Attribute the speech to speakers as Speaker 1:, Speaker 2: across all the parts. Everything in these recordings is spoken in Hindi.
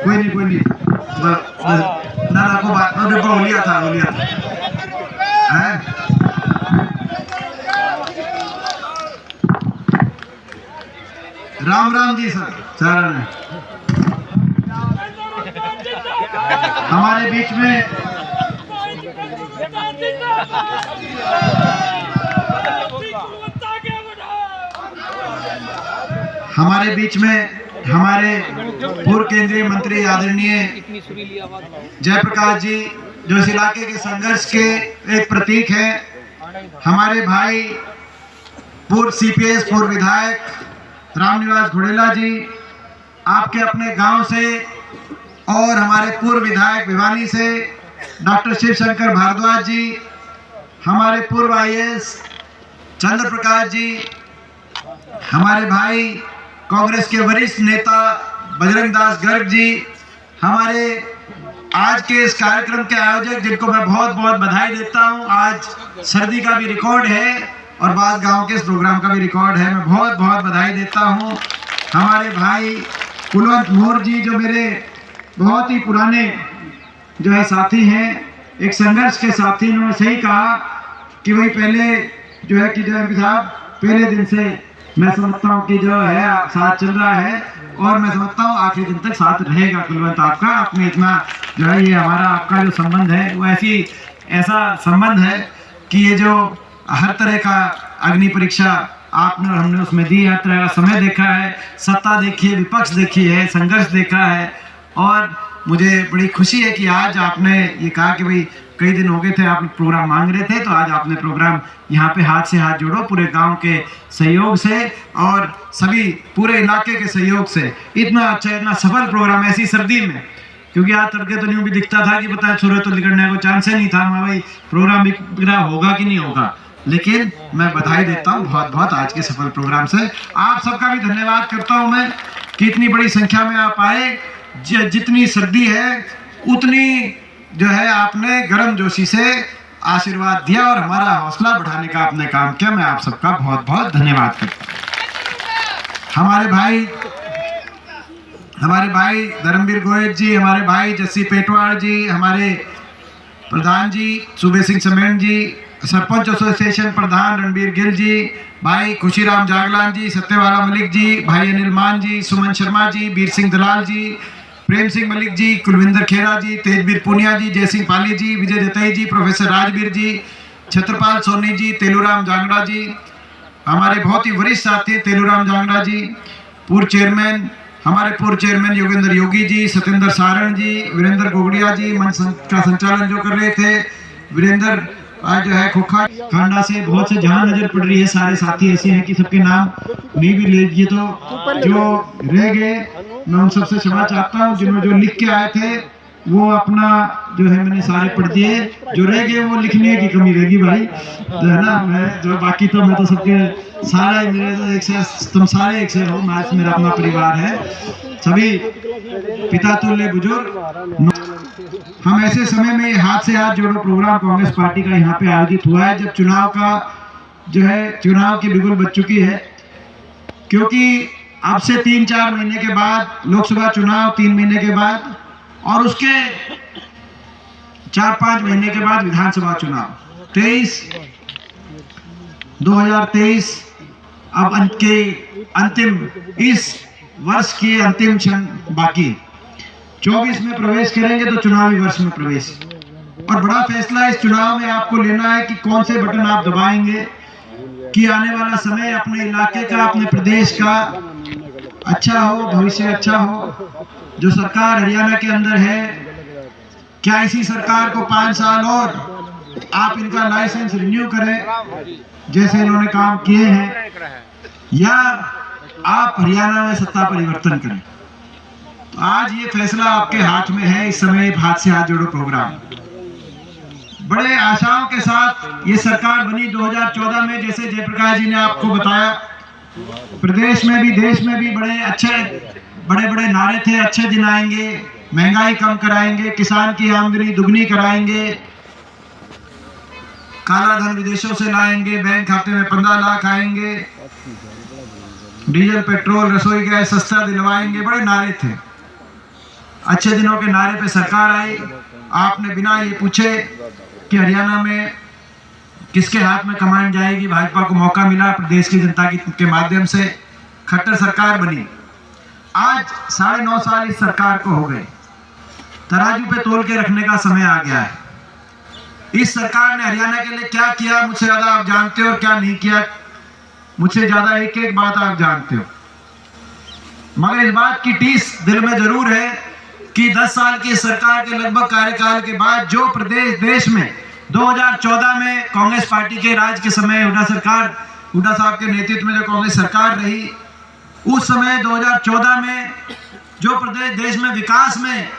Speaker 1: कोई नहीं ना को बात ना देखो होलिया था हैं। राम राम जी सर सारा ने हमारे बीच में हमारे पूर्व केंद्रीय मंत्री आदरणीय जयप्रकाश जी जो इस इलाके के संघर्ष के एक प्रतीक है, हमारे भाई पूर्व सीपीएस पूर्व विधायक रामनिवास घोड़ेला जी आपके अपने गांव से, और हमारे पूर्व विधायक भिवानी से डॉक्टर शिव शंकर भारद्वाज जी, हमारे पूर्व आईएएस चंद्र प्रकाश जी, हमारे भाई कांग्रेस के वरिष्ठ नेता बजरंग दास गर्ग जी, हमारे आज के इस कार्यक्रम के आयोजक जिनको मैं बहुत बहुत बधाई देता हूं। आज सर्दी का भी रिकॉर्ड है और बाद गांव के इस प्रोग्राम का भी रिकॉर्ड है, मैं बहुत बहुत बधाई देता हूं। हमारे भाई कुलवंत मोर जी जो मेरे बहुत ही पुराने जो है साथी हैं, एक संघर्ष के साथी, उन्होंने सही कहा कि वही पहले जो है कि साहब पहले दिन से मैं समझता हूँ कि जो है साथ चल रहा है और मैं समझता हूँ आखिरी दिन तक साथ रहेगा कुलवंत आपका। आपने इतना जो है ये हमारा आपका जो संबंध है वो ऐसा संबंध है कि ये जो हर तरह का अग्नि परीक्षा आपने और हमने उसमें दी, हर तरह का समय देखा है, सत्ता देखी है, विपक्ष देखी है, संघर्ष देखा है। और मुझे बड़ी खुशी है कि आज आपने ये कहा कि भाई कई दिन हो गए थे आप प्रोग्राम मांग रहे थे, तो आज आपने प्रोग्राम यहाँ पे हाथ से हाथ जोड़ो, पूरे गांव के सहयोग से और सभी पूरे इलाके के सहयोग से इतना अच्छा इतना सफल प्रोग्राम ऐसी सर्दी में, क्योंकि आज तड़के तो न्यू भी दिखता था कि पता है सूर्य तो निकलने को चांस ही नहीं था, भाई प्रोग्राम भी होगा कि नहीं होगा। लेकिन मैं बधाई देता हूँ बहुत बहुत आज के सफल प्रोग्राम से। आप सबका भी धन्यवाद करता हूँ मैं कि इतनी बड़ी संख्या में आप आए। जितनी सर्दी है उतनी जो है आपने गर्म जोशी से आशीर्वाद दिया और हमारा हौसला बढ़ाने का आपने काम किया। मैं आप सबका बहुत बहुत धन्यवाद करता हूँ। हमारे भाई धर्मवीर गोयल जी, हमारे भाई जस्सी पेटवाड़ जी, हमारे प्रधान जी सूबे सिंह समेन जी, सरपंच एसोसिएशन प्रधान रणबीर गिल जी, भाई खुशीराम जागलान जी, सत्यवाला मलिक जी, भाई अनिल मान जी, सुमन शर्मा जी, बीर सिंह दलाल जी, प्रेम सिंह मलिक जी, कुलविंदर खेरा जी, तेजवीर पुनिया जी, जय सिंह पाली जी, विजय दत्तई जी, प्रोफेसर राजवीर जी, छत्रपाल सोनी जी, तेलूराम जांगड़ा जी, हमारे बहुत ही वरिष्ठ साथी तेलूराम जांगड़ा जी, हमारे पूर्व चेयरमैन योगेंद्र योगी जी, सत्येंद्र सारण जी, वीरेंद्र गोगड़िया जी मंच का संचालन जो कर रहे थे, वीरेंद्र आज जो है खोखा कांडा से बहुत से जहां नजर पड़ रही है, सारे साथी ऐसे हैं कि सबके नाम नहीं भी ले लिए, तो जो रह गए मैं उन सबसे क्षमा चाहता हूँ। जिन्होंने जो लिख के आए थे वो अपना जो है मैंने सारे पढ़ दिए, जो रह गए वो लिखने की कमी रहेगी भाई, जो है ना। मैं जो बाकी तो मैं तो सबके सारा मेरे तो एक से तुम सारे एक से हो, मैच मेरा अपना परिवार है, सभी पिता तुल्य बुजुर्ग। हम ऐसे समय में हाथ से हाथ जोड़ो प्रोग्राम कांग्रेस पार्टी का यहाँ पे आयोजित हुआ है, जब चुनाव का जो है चुनाव की बिगुल बज चुकी है, क्योंकि अब से 3-4 महीने के बाद लोकसभा चुनाव, 3 महीने के बाद और उसके 4-5 महीने के बाद विधानसभा चुनाव 2023 अब अंतिम इस वर्ष की अंतिम क्षण बाकी, 24 में प्रवेश करेंगे तो चुनावी वर्ष में प्रवेश। और बड़ा फैसला इस चुनाव में आपको लेना है कि कौन से बटन आप दबाएंगे कि आने वाला समय अपने इलाके का, अपने प्रदेश का अच्छा हो, भविष्य अच्छा हो। जो सरकार हरियाणा के अंदर है, क्या इसी सरकार को 5 साल और आप इनका लाइसेंस रिन्यू करें जैसे इन्होंने काम किए हैं, या आप हरियाणा में सत्ता परिवर्तन करें? तो आज ये फैसला आपके हाथ में है। इस समय हाथ से हाथ जोड़ो प्रोग्राम बड़े आशाओं के साथ ये सरकार बनी 2014 में, जैसे जयप्रकाश जी ने आपको बताया। प्रदेश में भी देश में भी बड़े बड़े नारे थे, अच्छे दिन आएंगे, महंगाई कम कराएंगे, किसान की आमदनी दुगनी कराएंगे, काला धन विदेशों से लाएंगे, बैंक खाते में 15 लाख आएंगे, डीजल पेट्रोल रसोई गैस सस्ता दिलवाएंगे, बड़े नारे थे। अच्छे दिनों के नारे पे सरकार आई। आपने बिना ये पूछे कि हरियाणा में किसके हाथ में कमान जाएगी, भाजपा को मौका मिला प्रदेश की जनता के माध्यम से, खट्टर सरकार बनी। आज 9.5 साल इस सरकार को हो गए। तराजू पे तोल के रखने का समय आ गया है। इस सरकार ने हरियाणा के लिए क्या किया मुझसे ज्यादा आप जानते हो, और क्या नहीं किया मुझसे ज्यादा एक एक बात आप जानते हो। मगर इस बात की टीस दिल में जरूर है कि 10 साल की सरकार के लगभग कार्यकाल के बाद जो प्रदेश देश में 2014 में कांग्रेस पार्टी के राज के समय हुड्डा साहब के नेतृत्व में जो कांग्रेस सरकार रही, उस समय 2014 में जो प्रदेश देश में विकास में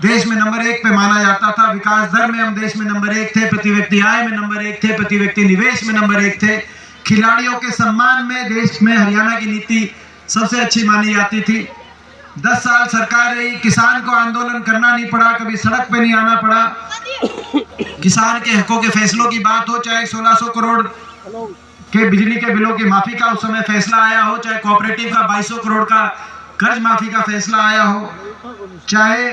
Speaker 1: देश में नंबर 1 पे माना जाता था, विकास दर में हम देश में नंबर 1 थे, प्रति व्यक्ति आय में नंबर 1 थे, प्रति व्यक्ति निवेश में नंबर 1 थे, खिलाड़ियों के सम्मान में देश में हरियाणा की नीति सबसे अच्छी मानी जाती थी। 10 साल सरकार रही, किसान को आंदोलन करना नहीं पड़ा, कभी सड़क पे नहीं आना पड़ा। किसान के हकों के फैसलों की बात हो, चाहे 1600 करोड़ के बिजली के बिलों की माफी का उस समय फैसला आया हो, चाहे कोऑपरेटिव का 2200 करोड़ का कर्ज माफी का फैसला आया हो, चाहे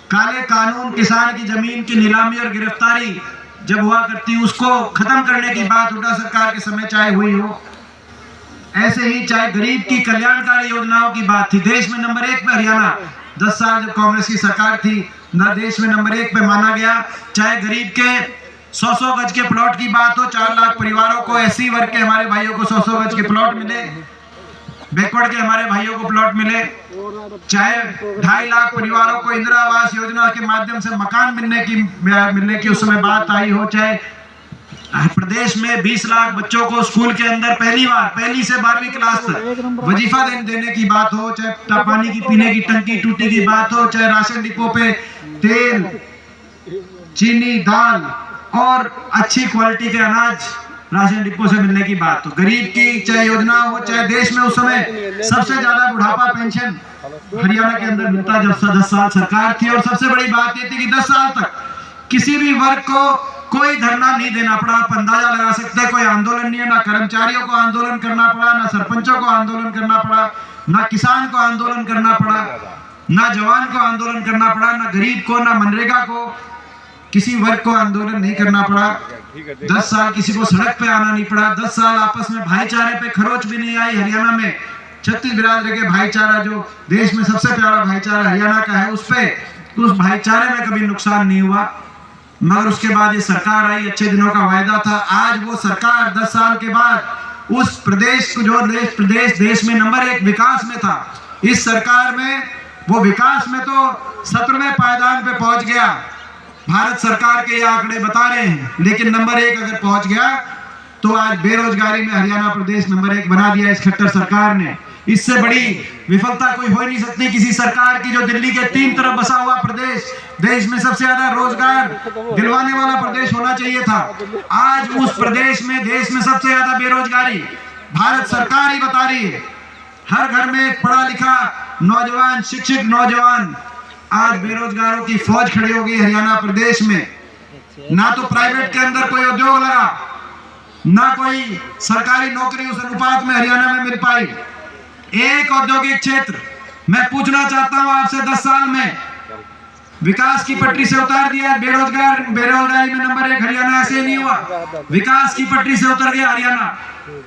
Speaker 1: काले कानून किसान की जमीन की नीलामी और गिरफ्तारी जब हुआ करती उसको खत्म करने की बात हुड्डा सरकार के समय चाहे हुई हो, ऐसे ही चाहे गरीब की कल्याणकारी योजनाओं की बात थी। देश में नंबर 1 पे हरियाणा 10 साल जब कांग्रेस की सरकार थी ना, देश में नंबर 1 पे माना गया। चाहे गरीब के 100 गज के प्लॉट की बात हो, 4 लाख परिवारों को, एससी वर्ग के हमारे भाइयों को 100 गज के प्लॉट मिले, बैकवर्ड के हमारे भाइयों को प्लॉट मिले, चाहे 2.5 लाख परिवारों को इंदिरा आवास योजना के माध्यम से मकान मिलने की उस समय बात आई हो, चाहे प्रदेश में 20 लाख बच्चों को स्कूल के अंदर पहली से 12वीं क्लास तक वजीफा देने की बात हो, चाहे पानी की पीने की टंकी टूटी की बात हो, चाहे राशन डिपो पे तेल, चीनी, दाल और अच्छी क्वालिटी के अनाज राशन डिपो से मिलने की बात हो, गरीब की चाहे योजना हो, चाहे देश में उस समय सबसे ज्यादा बुढ़ापा पेंशन हरियाणा के अंदर मिलता जब 10 साल सरकार थी। और सबसे बड़ी बात ये थी कि 10 साल तक किसी भी वर्ग को कोई धरना नहीं देना पड़ा। आप अंदाजा लगा सकते हैं, कोई आंदोलन नहीं है, ना कर्मचारियों को आंदोलन करना पड़ा, ना सरपंचों को आंदोलन करना पड़ा, ना किसान को आंदोलन करना पड़ा, ना जवान को आंदोलन करना पड़ा, ना गरीब को, ना मनरेगा को, किसी वर्ग को आंदोलन नहीं करना पड़ा। 10 साल किसी को सड़क पे आना नहीं पड़ा। 10 साल आपस में भाईचारे पे खरोच भी नहीं आई। हरियाणा में 36 बिरादरी के भाईचारा, जो देश में सबसे प्यारा भाईचारा हरियाणा का है, उस भाईचारे में कभी नुकसान नहीं हुआ। मगर उसके बाद ये सरकार आई, अच्छे दिनों का वायदा था। आज वो सरकार 10 साल के बाद उस प्रदेश को, जो प्रदेश देश में नंबर 1 विकास में था, इस सरकार में वो विकास में तो 17वें पायदान पे पहुंच गया। भारत सरकार के ये आंकड़े बता रहे हैं, लेकिन नंबर 1 अगर पहुंच गया तो आज बेरोजगारी में हरियाणा प्रदेश नंबर 1 बना दिया इस खट्टर सरकार ने। इससे बड़ी विफलता कोई हो ही नहीं सकती किसी सरकार की, जो दिल्ली के 3 तरफ बसा हुआ प्रदेश, देश में सबसे ज्यादा रोजगार दिलवाने वाला प्रदेश होना चाहिए था। आज उस प्रदेश में देश में सबसे ज्यादा बेरोजगारी भारत सरकार ही बता रही है। हर घर में एक पढ़ा लिखा नौजवान, शिक्षित नौजवान, आज बेरोजगारों की फौज खड़ी हो गई हरियाणा प्रदेश में। ना तो प्राइवेट के अंदर कोई उद्योग लगा, ना कोई सरकारी नौकरी उस अनुपात में हरियाणा में मिल पाई। एक औद्योगिक क्षेत्र मैं पूछना चाहता हूं आपसे, 10 साल में विकास की पटरी से उतार दिया। बेरोजगारी में नंबर 1 हरियाणा ऐसे नहीं हुआ, विकास की पटरी से उतर गया हरियाणा।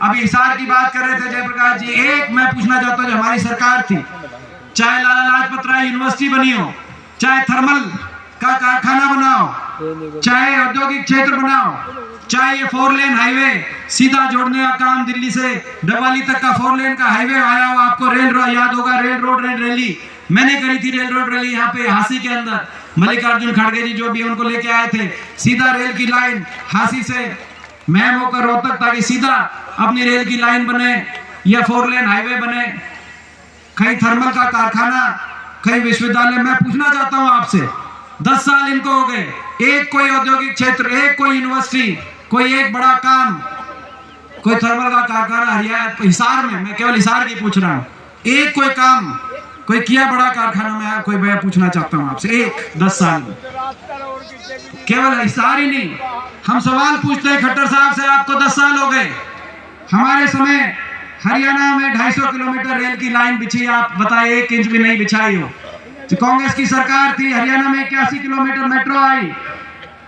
Speaker 1: अभी हिसार की बात कर रहे थे जयप्रकाश जी। एक मैं पूछना चाहता हूं, जो हमारी सरकार थी, चाहे लाला लाजपत राय यूनिवर्सिटी बनी हो, चाहे थर्मल का कारखाना बनाओ, चाहे औद्योगिक क्षेत्र बनाओ, चाहे ये 4 लेन हाईवे सीधा जोड़ने का काम दिल्ली से डबवाली तक का 4 लेन का हाईवे आया हो, आपको रेल याद होगा, रेल रोड रैली मैंने करी थी, रेल रोड रैली यहाँ पे हांसी के अंदर। मल्लिकार्जुन खड़गे जी जो भी उनको लेके आए थे, सीधा रेल की लाइन हांसी से मैम होकर रोहतक, ताकि सीधा अपनी रेल की लाइन बने या 4 लेन हाईवे बने, कहीं थर्मल का कारखाना, कहीं विश्वविद्यालय। मैं पूछना चाहता हूं आपसे, 10 साल इनको हो गए, एक कोई औद्योगिक क्षेत्र, एक कोई यूनिवर्सिटी, कोई एक बड़ा काम, कोई थर्मल का कारखाना हरियाणा हिसार में, मैं केवल हिसार की पूछ रहा हूँ, एक कोई काम कोई किया बड़ा कारखाना में, कोई मैं पूछना चाहता हूँ आपसे, एक 10 साल में, केवल हिसार ही नहीं। हम सवाल पूछते हैं खट्टर साहब से, आपको 10 साल हो गए, हमारे समय हरियाणा में 250 किलोमीटर रेल की लाइन बिछी, आप बताएं 1 इंच भी नहीं बिछाई हो। कांग्रेस की सरकार थी, हरियाणा में 81 किलोमीटर मेट्रो आई,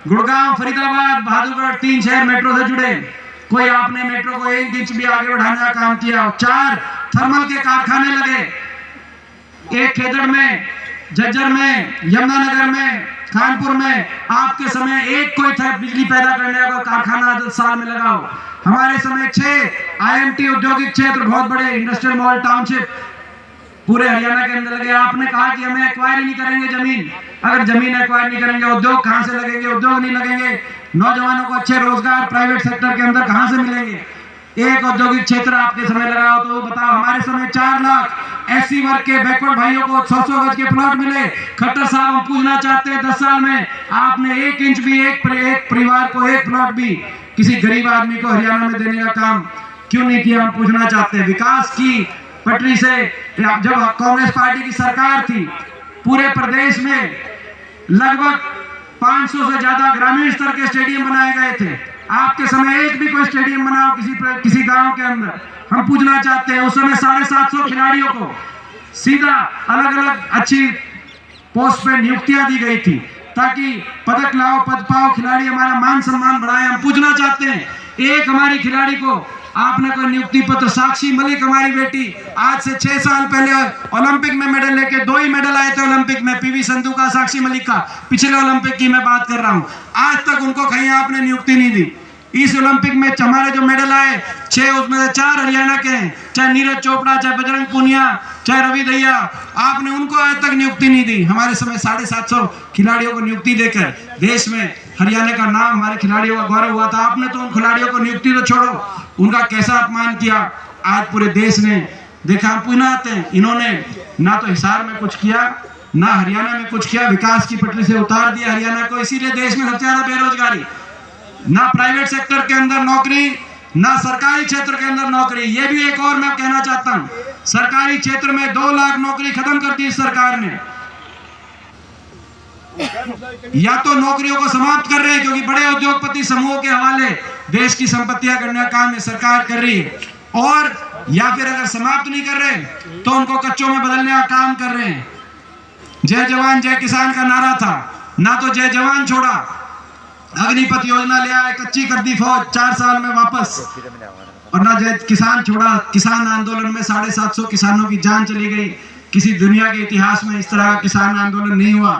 Speaker 1: गुड़गांव, फरीदाबाद, बहादुरगढ़ 3 शहर मेट्रो से जुड़े। कोई आपने मेट्रो को 1 इंच भी आगे बढ़ाने का काम किया। 4 थर्मल के कारखाने लगे, एक खेदड़ में, झज्जर में, यमुनानगर में, कानपुर में। आपके समय एक कोई था बिजली पैदा करने का कारखाना 10 साल में लगाओ। हमारे समय 6 IMT औद्योगिक क्षेत्र, बहुत बड़े इंडस्ट्रियल मॉल टाउनशिप पूरे हरियाणा के अंदर लगे। आपने कहा कि हमें एक्वायर ही नहीं करेंगे जमीन। अगर जमीन एक्वायर नहीं करेंगे, उद्योग कहां से लगेंगे? उद्योग नहीं लगेंगे, नौजवानों को अच्छे रोजगार प्राइवेट सेक्टर के अंदर कहां से मिलेंगे? एक औद्योगिक क्षेत्र आपके समय लगाओ तो बताओ। हमारे समय 4 लाख SC वर्ग के बैकवर्ड भाइयों को 100 गज के प्लॉट मिले। खट्टर साहब, हम पूछना चाहते हैं 10 साल में आपने 1 इंच भी एक परिवार को एक प्लॉट भी किसी गरीब आदमी को हरियाणा में देने का काम क्यों नहीं किया? हम पूछना चाहते हैं। विकास की पटरी से जब कांग्रेस पार्टी की सरकार थी, पूरे प्रदेश में लगभग 500 से ज्यादा ग्रामीण स्तर के स्टेडियम बनाए गए थे। आपके समय एक भी कोई स्टेडियम बनाओ किसी गांव के अंदर? हम पूछना चाहते हैं। उस समय 750 खिलाड़ियों को सीधा अलग अलग अच्छी पोस्ट पे नियुक्तियां दी गई थी ताकि पदक लाओ, पद पाओ, खिलाड़ी हमारा मान सम्मान बढ़ाए। हम पूछना चाहते हैं, एक हमारी खिलाड़ी को आपने कोई नियुक्ति पत्र? साक्षी मलिक हमारी बेटी आज से 6 साल पहले ओलंपिक में मेडल लेके 2 ही मेडल आए थे ओलंपिक में, PV संधू का, साक्षी मलिक का, पिछले ओलंपिक की मैं बात कर रहा हूं। आज तक उनको कहीं आपने नियुक्ति नहीं दी। इस ओलंपिक में हमारे जो मेडल आए 6, उसमें से 4 हरियाणा के हैं, चाहे नीरज चोपड़ा, चाहे बजरंग पूनिया, चाहे रवि दहिया। आपने उनको आज तक नियुक्ति नहीं दी। हमारे समय 750 खिलाड़ियों को नियुक्ति देकर देश में हरियाणा का नाम, हमारे खिलाड़ियों का गौरव हुआ था। आपने तो उन खिलाड़ियों को नियुक्ति तो छोड़ो, उनका कैसा अपमान किया आज पूरे देश ने देखा। हम पुनः आते हैं, इन्होंने ना तो हिसार में कुछ किया, ना हरियाणा में कुछ किया। विकास की पटरी से उतार दिया हरियाणा को। इसीलिए देश में सबसे ज्यादा बेरोजगारी, ना प्राइवेट सेक्टर के अंदर नौकरी, ना सरकारी क्षेत्र के अंदर नौकरी। ये भी एक और मैं कहना चाहता हूं, सरकारी क्षेत्र में 2 लाख नौकरी खत्म कर दी इस सरकार ने। या तो नौकरियों को समाप्त कर रहे हैं क्योंकि बड़े उद्योगपति समूहों के हवाले देश की संपत्तियां करने का काम सरकार कर रही है, और या फिर अगर समाप्त नहीं कर रहे तो उनको कच्चों में बदलने का काम कर रहे हैं। जय जवान जय किसान का नारा था, ना तो जय जवान छोड़ा, अग्निपथ योजना ले आए, कच्ची कर दी फौज 4 साल में वापस, और ना जय किसान छोड़ा। किसान आंदोलन में 750 किसानों की जान चली गई। किसी दुनिया के इतिहास में इस तरह का किसान आंदोलन नहीं हुआ।